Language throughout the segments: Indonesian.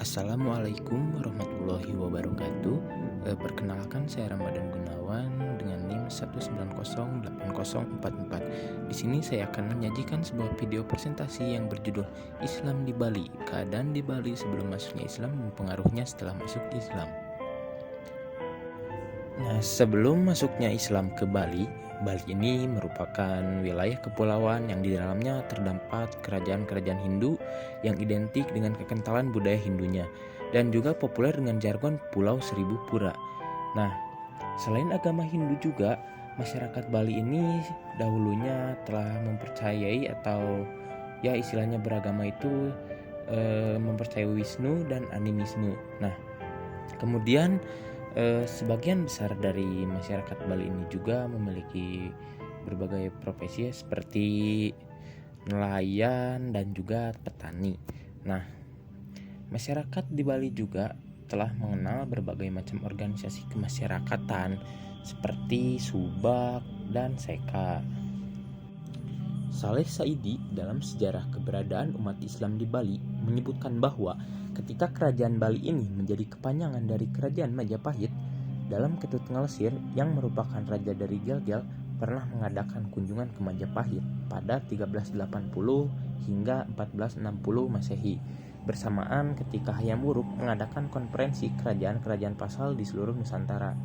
Assalamualaikum warahmatullahi wabarakatuh. Perkenalkan saya Ramadan Gunawan dengan NIM 1908044. Di sini saya akan menyajikan sebuah video presentasi yang berjudul Islam di Bali, keadaan di Bali sebelum masuknya Islam dan pengaruhnya setelah masuk Islam. Nah, sebelum masuknya Islam ke Bali, Bali ini merupakan wilayah kepulauan yang di dalamnya terdapat kerajaan-kerajaan Hindu yang identik dengan kekentalan budaya Hindunya dan juga populer dengan jargon Pulau Seribu Pura. Nah, selain agama Hindu juga, masyarakat Bali ini dahulunya telah mempercayai atau ya istilahnya beragama itu mempercayai Wisnu dan animisme. Nah, kemudian sebagian besar dari masyarakat Bali ini juga memiliki berbagai profesi seperti nelayan dan juga petani. Nah, masyarakat di Bali juga telah mengenal berbagai macam organisasi kemasyarakatan seperti Subak dan Seka. Saleh Saidi dalam sejarah keberadaan umat Islam di Bali menyebutkan bahwa ketika kerajaan Bali ini menjadi kepanjangan dari kerajaan Majapahit, dalam Ketut Ngalsir yang merupakan raja dari Gel-Gel pernah mengadakan kunjungan ke Majapahit pada 1380 hingga 1460 Masehi, bersamaan ketika Hayam Wuruk mengadakan konferensi kerajaan-kerajaan pasal di seluruh Nusantara.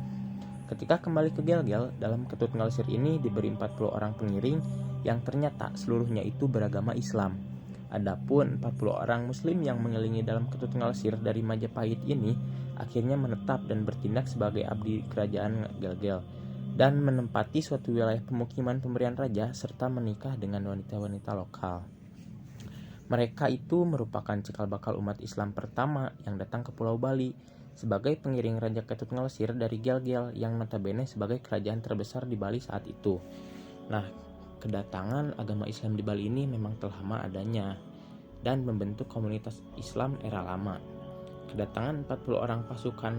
Ketika kembali ke Gel-Gel, dalam Ketut Ngalsir ini diberi 40 orang pengiring yang ternyata seluruhnya itu beragama Islam. Adapun 40 orang muslim yang mengelilingi dalam Ketut Ngalsir dari Majapahit ini akhirnya menetap dan bertindak sebagai abdi kerajaan Gel-Gel dan menempati suatu wilayah pemukiman pemberian raja serta menikah dengan wanita-wanita lokal. Mereka itu merupakan cikal bakal umat Islam pertama yang datang ke Pulau Bali sebagai pengiring Raja Ketut Ngalsir dari Gel-Gel yang notabene sebagai kerajaan terbesar di Bali saat itu. Nah, kedatangan agama Islam di Bali ini memang telah lama adanya dan membentuk komunitas Islam era lama. Kedatangan 40 orang pasukan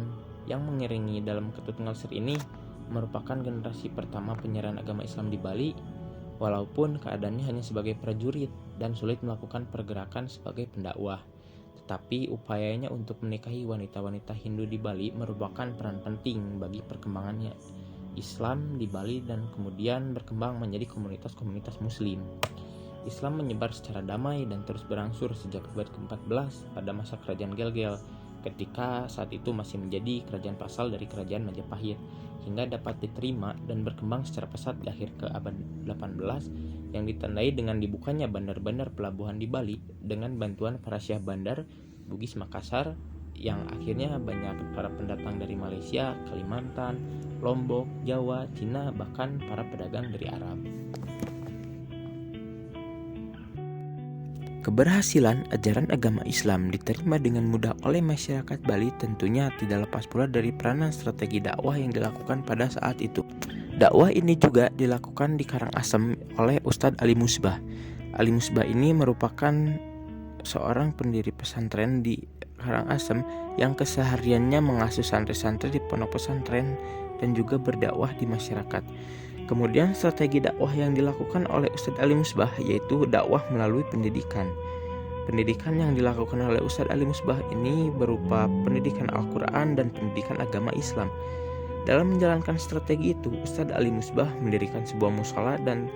yang mengiringi dalam Ketut Ngalsir ini merupakan generasi pertama penyerahan agama Islam di Bali, walaupun keadaannya hanya sebagai prajurit dan sulit melakukan pergerakan sebagai pendakwah. Tetapi upayanya untuk menikahi wanita-wanita Hindu di Bali merupakan peran penting bagi perkembangannya Islam di Bali dan kemudian berkembang menjadi komunitas-komunitas muslim. Islam menyebar secara damai dan terus berangsur sejak abad ke-14 pada masa kerajaan Gel-Gel, ketika saat itu masih menjadi kerajaan pasal dari kerajaan Majapahit, hingga dapat diterima dan berkembang secara pesat di akhir ke abad 18 yang ditandai dengan dibukanya bandar-bandar pelabuhan di Bali dengan bantuan para syah bandar Bugis Makassar yang akhirnya banyak para pendatang dari Malaysia, Kalimantan, Lombok, Jawa, Cina, bahkan para pedagang dari Arab. Keberhasilan ajaran agama Islam diterima dengan mudah oleh masyarakat Bali tentunya tidak lepas pula dari peranan strategi dakwah yang dilakukan pada saat itu. Dakwah ini juga dilakukan di Karangasem oleh Ustadz Ali Musbah. Ali Musbah ini merupakan seorang pendiri pesantren di Karangasem yang kesehariannya mengasuh santri-santri di pondok pesantren dan juga berdakwah di masyarakat. Kemudian strategi dakwah yang dilakukan oleh Ustadz Ali Musbah yaitu dakwah melalui pendidikan. Pendidikan yang dilakukan oleh Ustadz Ali Musbah ini berupa pendidikan Al-Quran dan pendidikan agama Islam. Dalam menjalankan strategi itu, Ustadz Ali Musbah mendirikan sebuah mushola dan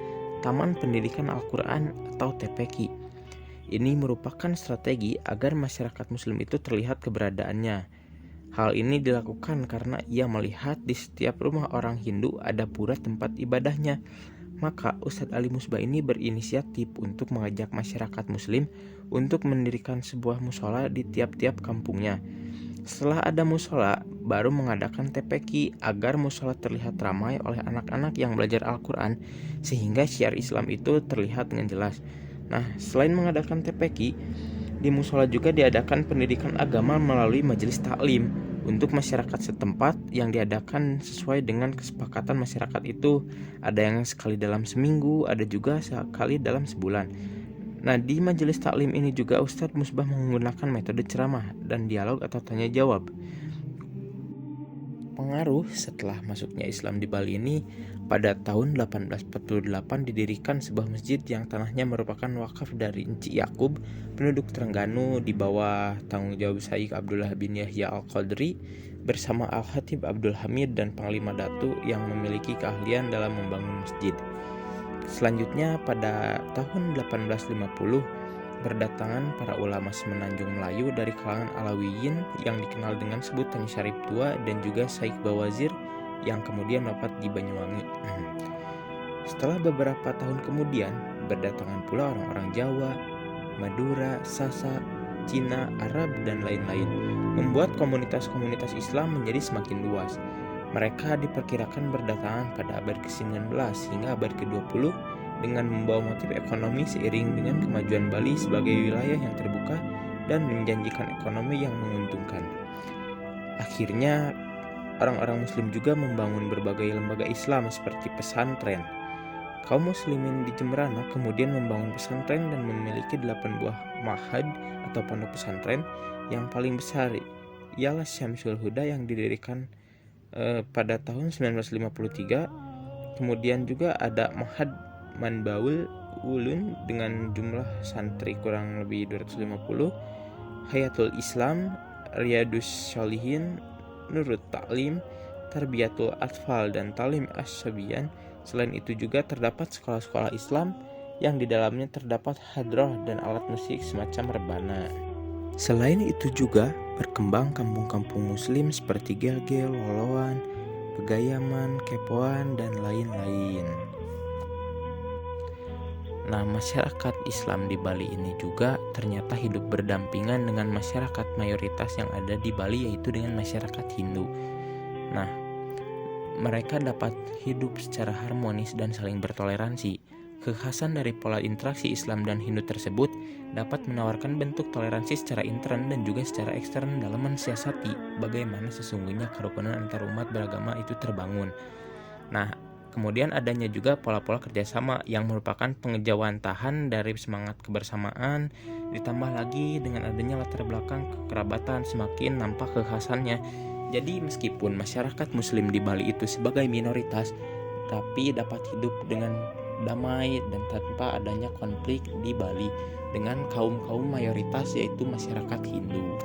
taman pendidikan Al-Quran atau TPQ. Ini merupakan strategi agar masyarakat muslim itu terlihat keberadaannya. Hal ini dilakukan karena ia melihat di setiap rumah orang Hindu ada pura tempat ibadahnya. Maka Ustadz Ali Musbah ini berinisiatif untuk mengajak masyarakat muslim untuk mendirikan sebuah mushola di tiap-tiap kampungnya. Setelah ada mushola, baru mengadakan TPQ agar mushola terlihat ramai oleh anak-anak yang belajar Al-Quran sehingga syiar Islam itu terlihat dengan jelas. Nah, selain mengadakan TPQ, di mushola juga diadakan pendidikan agama melalui majelis taklim untuk masyarakat setempat yang diadakan sesuai dengan kesepakatan masyarakat itu. Ada yang sekali dalam seminggu, ada juga sekali dalam sebulan. Nah, di majelis taklim ini juga Ustadz Musbah menggunakan metode ceramah dan dialog atau tanya jawab. pengaruh setelah masuknya Islam di Bali ini, pada tahun 1848 didirikan sebuah masjid yang tanahnya merupakan wakaf dari Enci Yakub, penduduk Terengganu di bawah tanggung jawab Syekh Abdullah bin Yahya Al-Qadri bersama Al-Khatib Abdul Hamid dan Panglima Datu yang memiliki keahlian dalam membangun masjid. Selanjutnya pada tahun 1850 berdatangan para ulama semenanjung Melayu dari kalangan Alawiyin yang dikenal dengan sebutan Syarif Tua dan juga Syekh Bawazir yang kemudian wafat di Banyuwangi. Setelah beberapa tahun kemudian berdatangan pula orang-orang Jawa, Madura, Sasak, Cina, Arab, dan lain-lain, membuat komunitas-komunitas Islam menjadi semakin luas. Mereka diperkirakan berdatangan pada abad ke-19 hingga abad ke-20 dengan membawa motif ekonomi seiring dengan kemajuan Bali sebagai wilayah yang terbuka dan menjanjikan ekonomi yang menguntungkan. Akhirnya, orang-orang Muslim juga membangun berbagai lembaga Islam seperti pesantren. Kaum Muslimin di Jemberana kemudian membangun pesantren dan memiliki 8 buah ma'had atau pondok pesantren. Yang paling besar ialah Syamsul Huda yang didirikan pada tahun 1953. Kemudian juga ada Ma'had Manbaul Ulun dengan jumlah santri kurang lebih 250, Hayatul Islam, Riyadus Sholihin, Nurut Ta'lim, Tarbiyatul Atfal, dan Talim As-Sabiyan. Selain itu juga terdapat sekolah-sekolah Islam yang di dalamnya terdapat hadroh dan alat musik semacam rebana. Selain itu juga berkembang kampung-kampung muslim seperti Gel-Gel, Woloan, Pegayaman, Kepoan, dan lain-lain. Nah, masyarakat Islam di Bali ini juga ternyata hidup berdampingan dengan masyarakat mayoritas yang ada di Bali, yaitu dengan masyarakat Hindu. Nah, mereka dapat hidup secara harmonis dan saling bertoleransi. Kekhasan dari pola interaksi Islam dan Hindu tersebut dapat menawarkan bentuk toleransi secara intern dan juga secara ekstern dalam mensiasati bagaimana sesungguhnya kerukunan antar umat beragama itu terbangun. Nah, kemudian adanya juga pola-pola kerjasama yang merupakan pengejawantahan dari semangat kebersamaan, ditambah lagi dengan adanya latar belakang kekerabatan semakin nampak kekhasannya. Jadi meskipun masyarakat Muslim di Bali itu sebagai minoritas, tapi dapat hidup dengan damai dan tanpa adanya konflik di Bali dengan kaum-kaum mayoritas yaitu masyarakat Hindu.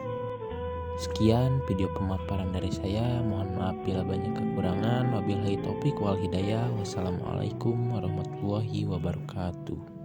Sekian video pemaparan dari saya. Mohon maaf bila banyak kekurangan. Wabillahi taufik wal hidayah. Wassalamualaikum warahmatullahi wabarakatuh.